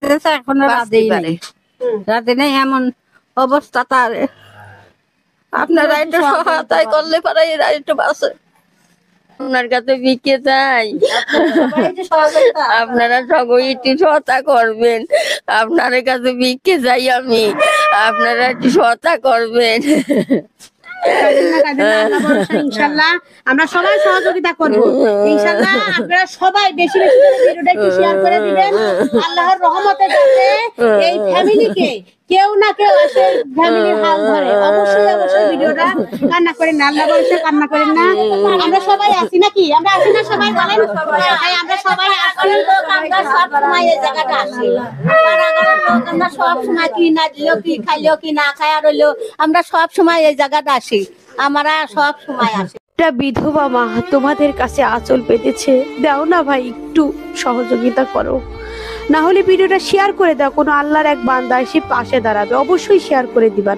এখন রাতে নেই এমন অবস্থা তার। আপনারা একটু সহায়তায় করলে পারে এরা একটু বাঁচে। আপনার কাছে ভিক্ষে চাই, আপনারা সবাই একটু সহায়তা করবেন। আপনার কাছে ভিক্ষে চাই আমি, আপনারা একটু সহায়তা করবেন। ইনশাআল্লাহ আমরা সবাই সহযোগিতা করব ইনশাআল্লাহ। আপনারা সবাই বেশি বেশি করে ভিডিওটা একটু শেয়ার করে দিবেন। আল্লাহর রহমতে যাতে এই ফ্যামিলিকে কেউ না কেউ আসে ফ্যামিলির হাল ধরে। অবশ্যই অবশ্যই ভিডিওটা কান্না করেন না, আল্লাহ বলছে কান্না করেন না। আমরা সবাই আছি নাকি? আমরা আছি না সবাই? বলেন আমরা সবাই আসি। আমরা সব সময় এই জায়গাটা আসি। কারাগারের লোক আমরা সব সময় কি না দিলেও কি খাইলেও কি না খায়া রইলেও আমরা সব সময় এই জায়গাটা আসি। আমরা সব সময় আসি। বিধবা মা তোমাদের কাছে আঁচল পেতেছে, দাও না ভাই, একটু সহযোগিতা করো। না হলে ভিডিওটা শেয়ার করে দাও, কোনো আল্লাহর এক বান্দা এসে পাশে দাঁড়াবে। অবশ্যই শেয়ার করে দিবা না।